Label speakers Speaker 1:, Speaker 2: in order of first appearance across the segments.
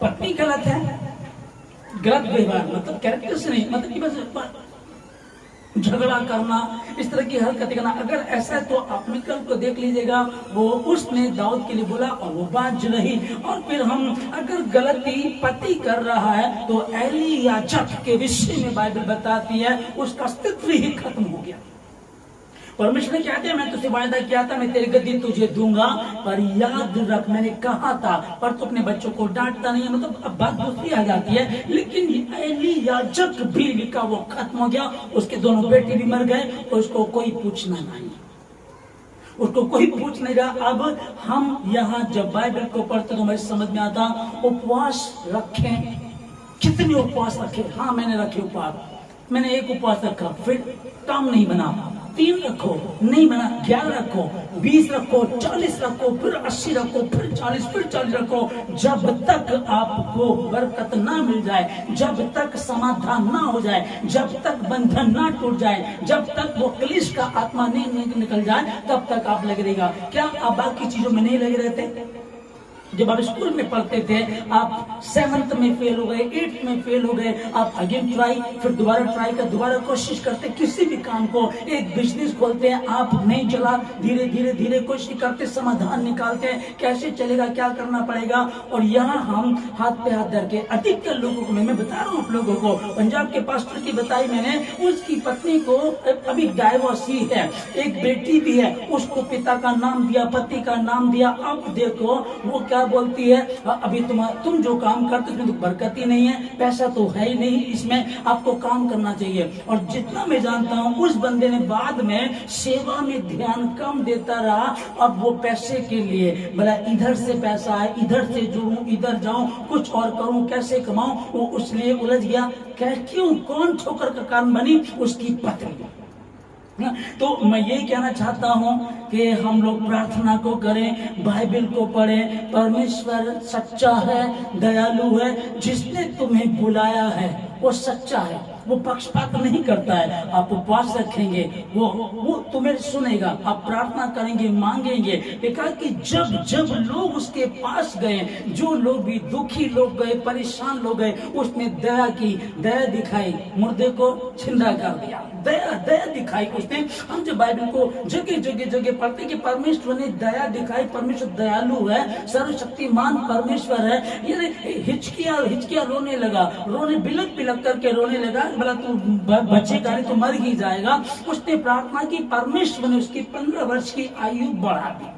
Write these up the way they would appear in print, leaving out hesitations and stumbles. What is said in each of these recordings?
Speaker 1: पत्नी गलत है, गलत व्यवहार मतलब कैरेक्टर से नहीं, मतलब कि बस झगड़ा करना, इस तरह की हरकतें करना। अगर ऐसा है तो आप मिकल को देख लीजिएगा, वो उसने दाऊद के लिए बोला और वो बात रही। और फिर हम अगर गलती पति कर रहा है तो एली याजक के विषय में बाइबल बताती है उसका अस्तित्व ही खत्म हो गया। परमेश्वर ने क्या किया, मैं तुझसे वायदा किया था मैं तेरी गद्दी तुझे दूंगा, पर याद रख मैंने कहा था, पर तू अपने बच्चों को डांटता नहीं है। मतलब अब बात दूसरी आ जाती है, लेकिन एली याजक भी लिखा वो खत्म हो गया, उसके दोनों बेटे भी मर गए, उसको कोई पूछना नहीं, उसको कोई पूछ नहीं रहा। अब हम यहाँ जब बाइबल को पढ़ते तो हमें समझ में आता उपवास रखें, कितने उपवास रखे। हाँ मैंने रखे उपवास, मैंने एक उपवास रखा, फिर काम नहीं बना, 3 रखो नहीं बना, 11 रखो, 20 रखो, 40 रखो, फिर 80 रखो, फिर 40, फिर 40 रखो, जब तक आपको बरकत ना मिल जाए, जब तक समाधान ना हो जाए, जब तक बंधन ना टूट जाए, जब तक वो क्लेश का आत्मा नहीं निकल जाए, तब तक आप लगे रहेगा। क्या आप बाकी चीजों में नहीं लगे रहते? जब आप स्कूल में पढ़ते थे, आप 7th में फेल हो गए, 8th में फेल हो गए, आप अगेन ट्राई, फिर दोबारा ट्राई कर, दोबारा कोशिश करते, किसी भी काम को, एक बिजनेस खोलते हैं, आप नहीं चला, धीरे धीरे धीरे कोशिश करते, समाधान निकालते हैं कैसे चलेगा, क्या करना पड़ेगा। और यहाँ हम हाथ पे हाथ धर के, अधिकतर लोगों को मैं बता रहा हूँ आप लोगों को, पंजाब के पास्टर की बताई मैंने, उसकी पत्नी को अभी डाइवोर्सी है, एक बेटी भी है, उसको पिता का नाम दिया, पति का नाम दिया। अब देखो वो क्या बोलती है, अभी तुम जो काम करते हो उसमें तो बरकत ही नहीं है, पैसा तो है ही नहीं, इसमें आपको काम करना चाहिए। और जितना मैं जानता हूँ उस बंदे ने बाद में सेवा में ध्यान कम देता रहा। अब वो पैसे के लिए बोला इधर से पैसा है, इधर से जुड़ूं, इधर जाऊं, कुछ और करूं, कैसे कमाऊं, वो उसलिए उलझ गया। क्यों, कौन ठोकर का कारण बनी? उसकी पत्नी। तो मैं यही कहना चाहता हूं कि हम लोग प्रार्थना को करें, बाइबल को पढ़ें। परमेश्वर सच्चा है, दयालु है, जिसने तुम्हें बुलाया है वो सच्चा है, वो पक्षपात नहीं करता है। आप उपवास रखेंगे, वो तुम्हें सुनेगा, आप प्रार्थना करेंगे, मांगेंगे। देखा कि जब जब लोग उसके पास गए, जो लोग भी दुखी लोग गए, परेशान लोग गए, उसने दया की, दया दिखाई, मुर्दे को जिंदा कर दिया, दया दिखाई उसने। हम जब बाइबल को जगह जगह जगह पढ़ते कि परमेश्वर ने दया दिखाई, परमेश्वर दयालु है, सर्वशक्तिमान परमेश्वर है। ये हिचकिया रोने लगा, बिलक बिलक करके रोने लगा, बोला तू बचेगा नहीं तो मर ही जाएगा। उसने प्रार्थना की, परमेश्वर ने उसकी 15 वर्ष की आयु बढ़ा दी।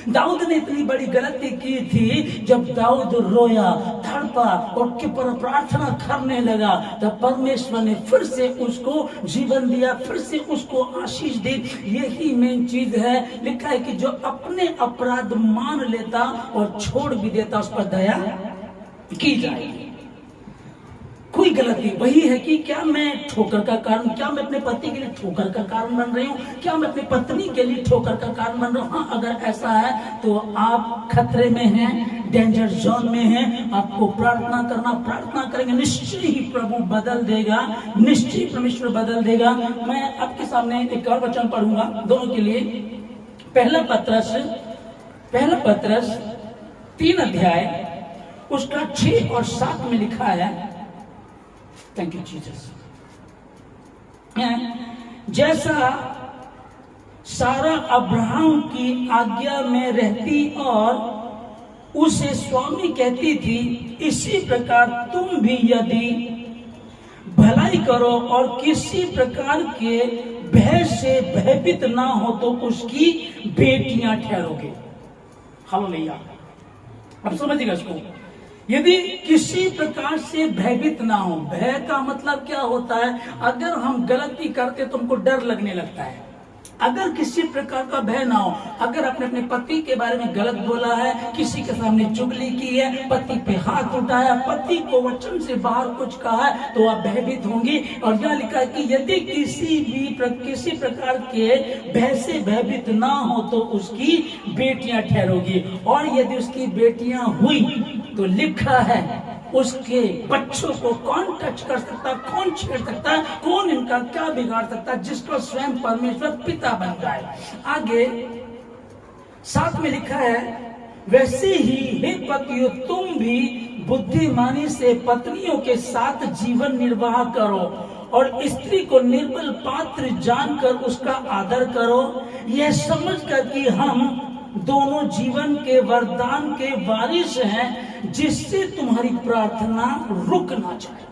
Speaker 1: दाऊद ने इतनी बड़ी गलती की थी, जब दाऊद रोया, तड़पा और प्रार्थना करने लगा, तब परमेश्वर ने फिर से उसको जीवन दिया, फिर से उसको आशीष दी। यही मेन चीज है। लिखा है कि जो अपने अपराध मान लेता और छोड़ भी देता, उस पर दया की जाएगी। कोई गलती वही है कि क्या मैं ठोकर का कारण, क्या मैं अपने पति के लिए ठोकर का कारण बन रही हूँ, क्या मैं अपनी पत्नी के लिए ठोकर का कारण बन रहा हूँ? हाँ, अगर ऐसा है तो आप खतरे में हैं, डेंजर जोन में हैं। आपको प्रार्थना करना, प्रार्थना करेंगे, निश्चय ही प्रभु बदल देगा, निश्चय परमेश्वर बदल देगा। मैं आपके सामने एक और वचन पढ़ूंगा दोनों के लिए। पहला पत्रस 3 अध्याय उसका 6 और 7 में लिखा है, थैंक यू जीसस। जैसा सारा अब्राहम की आज्ञा में रहती और उसे स्वामी कहती थी, इसी प्रकार तुम भी यदि भलाई करो और किसी प्रकार के भय से भयभीत ना हो तो उसकी बेटियां ठहरोगे। हालेलुया। अब समझिएगा इसको। यदि किसी प्रकार से भयभीत ना हो, भय का मतलब क्या होता है? अगर हम गलती करते तो हमको डर लगने लगता है। अगर किसी प्रकार का भय ना हो, अगर आपने अपने पति के बारे में गलत बोला है, किसी के सामने चुगली की है, पति पे हाथ उठाया, पति को वचन से बाहर कुछ कहा है, तो आप भयभीत होंगी। और यह लिखा है कि यदि किसी प्रकार के भय से भयभीत ना हो तो उसकी बेटियां ठहरोगी। और यदि उसकी बेटियां हुई तो लिखा है उसके बच्चों को कौन टच कर सकता, कौन छेड़ सकता, कौन इनका क्या बिगाड़ सकता, जिसका स्वयं परमेश्वर पिता बन जाए। आगे 7 में लिखा है, वैसे ही हे पतियों तुम भी बुद्धिमानी से पत्नियों के साथ जीवन निर्वाह करो और स्त्री को निर्बल पात्र जानकर उसका आदर करो, यह समझकर कि हम दोनों जीवन के वरदान के वारिस हैं, जिससे तुम्हारी प्रार्थना रुक ना जाए।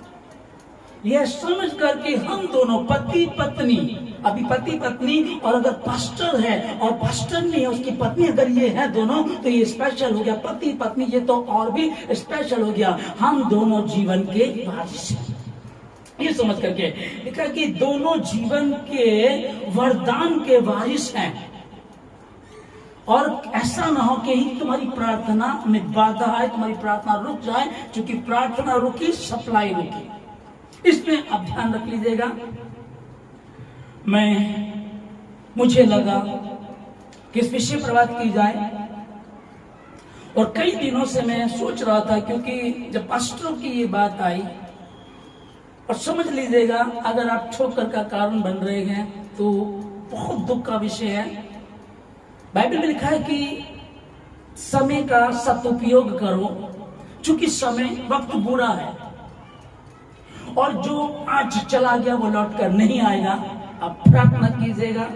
Speaker 1: यह समझकर कि हम दोनों पति पत्नी, अभी पति पत्नी, और अगर पास्टर है और पास्टर नहीं है उसकी पत्नी अगर ये है दोनों, तो ये स्पेशल हो गया। पति पत्नी ये तो और भी स्पेशल हो गया। हम दोनों जीवन के वारिस हैं, ये समझ करके लिखा कि दोनों जीवन के वरदान के वारिस हैं। और ऐसा ना हो कि तुम्हारी प्रार्थना में बाधा आए, तुम्हारी प्रार्थना रुक जाए। क्योंकि प्रार्थना रुकी, सप्लाई रुकी। इसमें आप ध्यान रख लीजिएगा। मुझे लगा कि इस विषय पर बात की जाए, और कई दिनों से मैं सोच रहा था, क्योंकि जब पास्टरों की ये बात आई, और समझ लीजिएगा अगर आप ठोकर का कारण बन रहे हैं तो बहुत दुख का विषय है। बाइबल में लिखा है कि समय का सदुपयोग करो, क्योंकि समय वक्त बुरा है, और जो आज चला गया वो लौट कर नहीं आएगा। आप प्रार्थना कीजिएगा,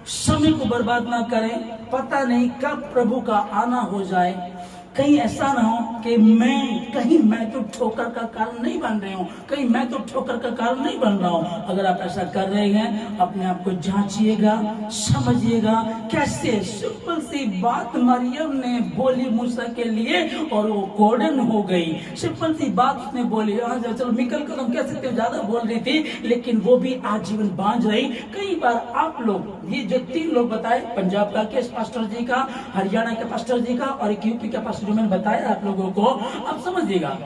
Speaker 1: समय को बर्बाद ना करें। पता नहीं कब प्रभु का आना हो जाए। कहीं ऐसा ना हो कि मैं तो ठोकर का कारण नहीं बन रही हूँ, कहीं मैं तो ठोकर का कारण नहीं बन रहा हूँ। अगर आप ऐसा कर रहे हैं, अपने आप को जांचिएगा, समझिएगा। कैसे सिंपल सी बात मरियम ने बोली मूसा के लिए, और वो गोल्डन हो गई। सिंपल सी बात उसने बोली। चलो निकल कर हम कह सकते हो ज्यादा बोल रही थी, लेकिन वो भी आजीवन बांझ रही। कई बार आप लोग, ये जो 3 लोग बताए, पंजाब का केस पास्टर जी का, हरियाणा के पास्टर जी का, और एक यूपी का पास्टर जो मैंने बताया आप लोगों को, आप समझिएगा।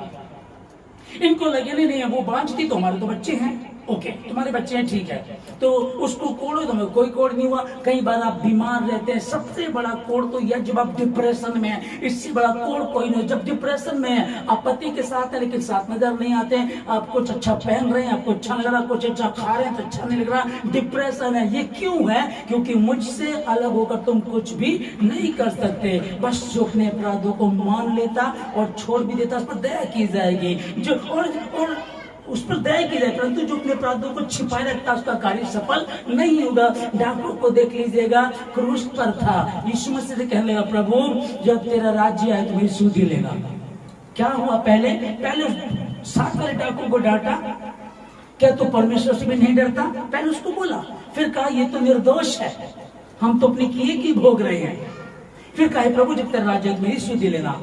Speaker 1: इनको लगे नहीं वो बांझ थी तो हमारे तो बच्चे हैं, ओके तुम्हारे बच्चे हैं, ठीक है, तो उसको कोड़ो, तो कोई कोड़ नहीं हुआ। कई बार आप बीमार रहते हैं, सबसे बड़ा कोड़ तो यह जब आप डिप्रेशन में है, इससे बड़ा कोड़ कोई नहीं। जब डिप्रेशन में है, आप पति के साथ है लेकिन साथ नजर नहीं आते, आप कुछ अच्छा पहन रहे हैं, आपको अच्छा लग रहा, कुछ अच्छा खा रहे हैं तो अच्छा नहीं लग रहा, डिप्रेशन है। ये क्यों है? क्योंकि मुझसे अलग होकर तुम कुछ भी नहीं कर सकते। बस जो अपने अपराधों को मान लेता और छोड़ भी देता, उस पर दया की जाएगी। जो और उस पर दया की जाए, परंतु जो अपने अपराधों को छिपाए रखता उसका कार्य सफल नहीं होगा। डाकुओं को देख लीजिएगा, क्रूस पर था, यीशु मसीह से कहने लगा, प्रभु जब तेरा राज्य आए तो मेरी सूधी लेगा। क्या हुआ? पहले 7 वाले डाकुओं को डांटा, क्या तू परमेश्वर से भी नहीं डरता? पहले उसको बोला, फिर कहा ये तो निर्दोष है, हम तो अपने किए की भोग रहे हैं। फिर कहा प्रभु जब तेरा राज्य आए मेरी सूधी लेना।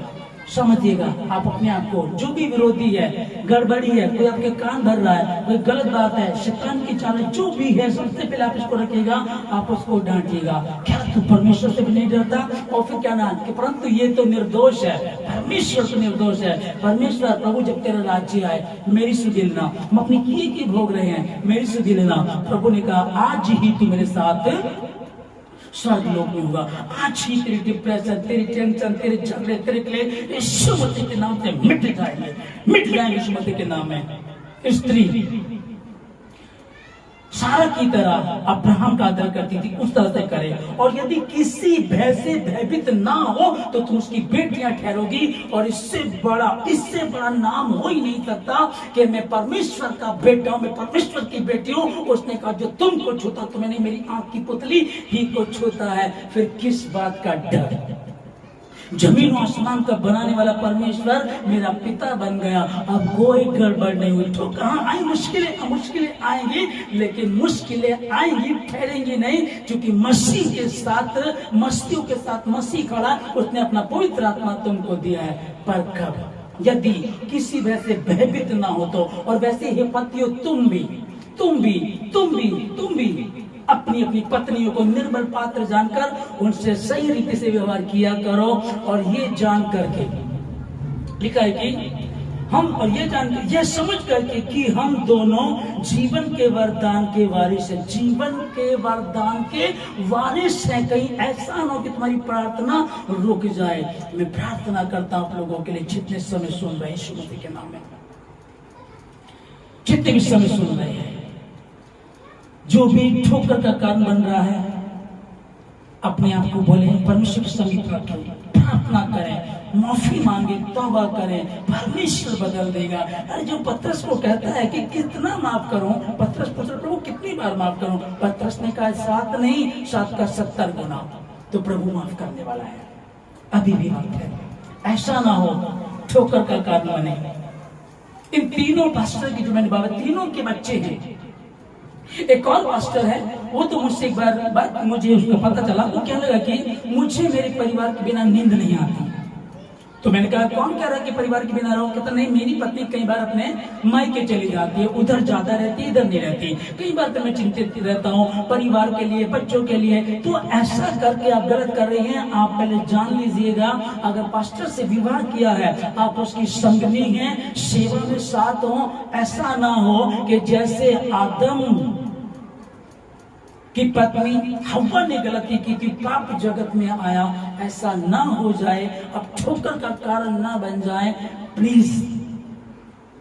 Speaker 1: समझिएगा, आप अपने आप को, जो भी विरोधी है, गड़बड़ी है, कोई आपके कान भर रहा है, कोई गलत बात है, शैतान की चाल जो भी है, सबसे पहले आप इसको रखिएगा, आप उसको डांटिएगा। क्या तू परमेश्वर से भी नहीं डरता? और फिर क्या ना कि परंतु ये तो निर्दोष है, परमेश्वर तो निर्दोष है। परमेश्वर प्रभु जब तेरा राज्य आए मेरी सुधि लेना, हम अपनी किए की भोग रहे हैं, मेरी सुधि लेना। प्रभु ने कहा आज ही तू मेरे साथ स्वर्ग लोक में होगा। आज ही तेरी डिप्रेशन, तेरी टेंशन, तेरे झगड़े, तेरे क्लेश यीशु मसीह के नाम से मिट जाएंगे यीशु मसीह के नाम में। स्त्री सारा की तरह अब्राहम का आदर करती थी, उस तरह से करे। और यदि किसी भय से भयभीत ना हो तो तुम उसकी बेटियां ठहरोगी। और इससे बड़ा नाम हो ही नहीं सकता कि मैं परमेश्वर का बेटा हूं, मैं परमेश्वर की बेटी हूं। उसने कहा जो तुमको छूता तुम्हें नहीं, मेरी आंख की पुतली ही को छूता है। फिर किस बात का डर? जमीन और आसमान का बनाने वाला परमेश्वर मेरा पिता बन गया, अब कोई गड़बड़ नहीं हुई। तो कहां आई मुश्किलें आएंगी, लेकिन मुश्किलें आएंगी, ठहरेंगी नहीं, क्योंकि मसीह के साथ, मसीहों के साथ मसीह खड़ा, उसने अपना पवित्र आत्मा तुमको दिया है। पर कब? यदि किसी वजह से भयभीत ना हो तो। और वैसे ही पतियों तुम भी अपनी अपनी पत्नियों को निर्बल पात्र जानकर उनसे सही रीति से व्यवहार किया करो। और ये जान करके लिखा है कि हम, और ये जानकर, ये समझ करके कि हम दोनों जीवन के वरदान के वारिस हैं, जीवन के वरदान के वारिस हैं। कहीं ऐसा ना हो कि तुम्हारी प्रार्थना रुक जाए। मैं प्रार्थना करता हूं आप लोगों के लिए जितने समय सुन रहे हैं, यीशु मसीह के नाम में, जितने भी समय सुन रहे हैं, जो भी ठोकर का कारण बन रहा है, अपने आप को बोले परमेश्वर के समीप रखें, प्रार्थना करें, माफी मांगे, तौबा करें, परमेश्वर बदल देगा। अरे जो पतरस को कहता है कि कितना माफ करूं, पतरस प्रभु कितनी बार माफ करूं, पतरस ने कहा 7 नहीं, 7 का 70 गुना। तो प्रभु माफ करने वाला है, अभी भी वक्त है। ऐसा ना हो ठोकर का कारण बने। इन तीनों पास्टर की जो मैंने बात, तीनों के बच्चे हैं। एक और पास्टर है, वो तो मुझसे एक बार मुझे उसका पता चला, वो क्या लगा कि मुझे मेरे परिवार के बिना नींद नहीं आती। तो मैंने कहा कौन कह रहा है कि परिवार के बिना रहो? कहता नहीं, मेरी पत्नी कई बार अपने मायके चली जाती है, उधर ज्यादा रहती है, इधर नहीं रहती। कई बार तो मैं चिंतित रहता हूँ परिवार के लिए, बच्चों के लिए। तो ऐसा करके आप गलत कर रहे हैं। आप पहले जान लीजिएगा, अगर पास्टर से विवाह किया है, आप उसकी संगनी हैं, सेवा में साथ हो। ऐसा ना हो कि जैसे आदम कि पत्नी हव्वा ने गलती की थी, पाप जगत में आया, ऐसा ना हो जाए। अब ठोकर का कारण ना बन जाए। प्लीज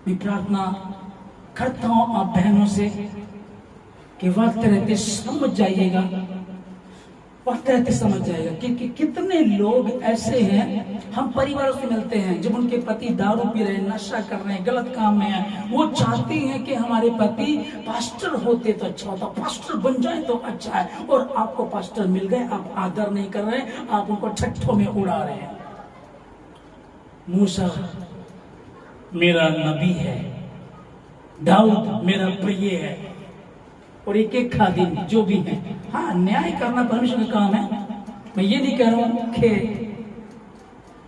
Speaker 1: मैं प्रार्थना करता हूं आप बहनों से कि वक्त रहते समझ जाइएगा, वक्त रहते समझ जाएगा कि कितने लोग ऐसे हैं। हम परिवारों से मिलते हैं जब उनके पति दारू पी रहे हैं, नशा कर रहे हैं, गलत काम में हैं। वो चाहती हैं कि हमारे पति पास्टर होते तो अच्छा होता, पास्टर बन जाए तो अच्छा है। और आपको पास्टर मिल गए, आप आदर नहीं कर रहे, आप उनको छठों में उड़ा रहे हैं। मूसा मेरा नबी है, दाऊद मेरा प्रिय है, और एक एक खादिम जो भी है। हाँ, न्याय करना परमेश्वर का काम है। मैं ये नहीं कह रहा हूं कि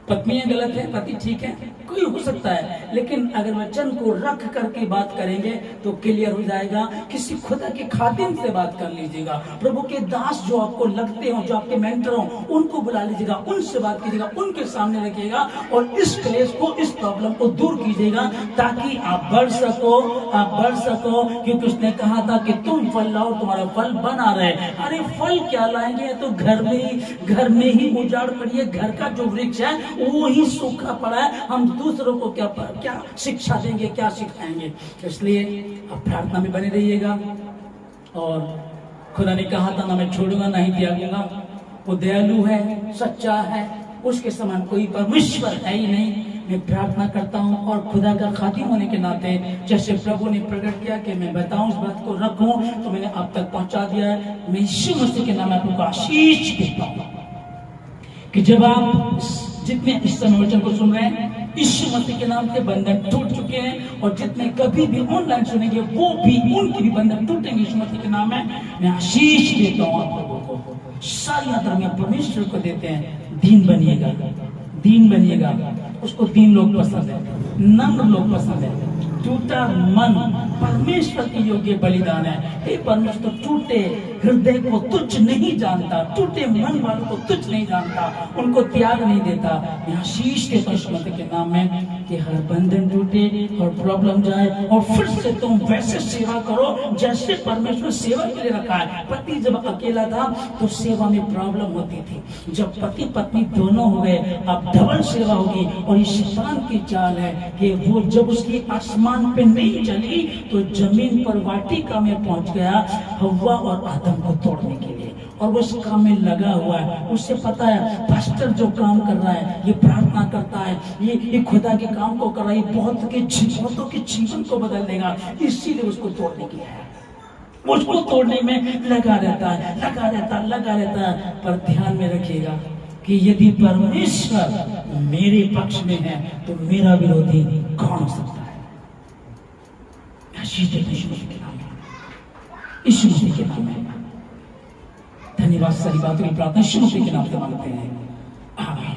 Speaker 1: पत्नियां गलत है, पति ठीक है, कोई हो सकता है। लेकिन अगर वचन को रख करके बात करेंगे तो क्लियर हो जाएगा। किसी खुदा के खादिम से बात कर लीजिएगा, प्रभु के दास जो आपको लगते हो, जो आपके मेंटर हो, उनको बुला लीजिएगा, उनसे बात कीजिएगा, उनके सामने रखिएगा और इस क्लेश को, इस प्रॉब्लम को दूर कीजिएगा, ताकि आप बढ़ सको, क्योंकि उसने कहा था कि तुम फल लाओ, तुम्हारा फल बना रहे। अरे फल क्या लाएंगे? तो घर में ही उजाड़ पड़ी है। घर का जो वृक्ष है वो ही सूखा पड़ा है। हम दूसरों को क्या शिक्षा देंगे, क्या सिखाएंगे? इसलिए आप प्रार्थना में बने रहिएगा। और खुदा ने कहा था, ना मैं छोड़ूंगा ना ही त्यागूंगा। वो दयालु है, सच्चा है, उसके समान कोई परमेश्वर है ही नहीं। मैं प्रार्थना करता हूँ और खुदा का खादिम होने के नाते जैसे प्रभु ने प्रकट किया कि मैं बताऊं, इस बात को रखूं, तो मैंने आप तक पहुंचा दिया है। मैं यीशु मसीह के नाम में आपको आशीष देता हूं कि जब आप जितने इस समय वचन को सुन रहे हैं, यीशु मसीह के नाम से बंधन टूट चुके हैं, और जितने कभी भी ऑनलाइन सुनेंगे वो भी, उनकी भी बंधन टूटेंगे यीशु मसीह के नाम में। मैं आशीष देता हूँ आप लोगों को। सारी आदरणीय परमेश्वर को देते हैं। दीन बनिएगा। उसको दीन लोग पसंद है, नम्र लोग पसंद है। टूटा मन परमेश्वर के योग्य बलिदान है। हे परमेश्वर, टूटे हृदय को तुच्छ नहीं जानता, टूटे मन वालों को तुच्छ नहीं जानता, उनको त्याग नहीं देता। मैं आशीष देता हूं के नाम में कि हर बंधन टूटे और प्रॉब्लम जाए, और फिर से तुम वैसे सेवा करो जैसे परमेश्वर सेवा के लिए रखा है। पति जब अकेला था तो सेवा में प्रॉब्लम होती थी। जब पति पत्नी दोनों हो गए, अब डबल सेवा होगी। और ये शैतान की चाल है कि वो जब उसकी आसमान पे नहीं चली तो जमीन पर वाटिका में पहुंच गया हव्वा और आदम को तोड़ने के लिए, और वो उस काम में लगा हुआ है। उसे पता है पास्टर जो काम कर रहा है, ये प्रार्थना करता है, ये खुदा के काम को कर रहा है, बहुतों के जीवन को बदल देगा, इसीलिए उसको तोड़ने की है। उसको तोड़ने में लगा रहता है। पर ध्यान में रखिएगा कि यदि परमेश्वर मेरे पक्ष में है तो मेरा विरोधी कौन हो सकता है? यीशु मसीह के नाम में धन्यवाद। सारी बातों की प्रार्थना यीशु मसीह के नाम से मांगते हैं, आमीन।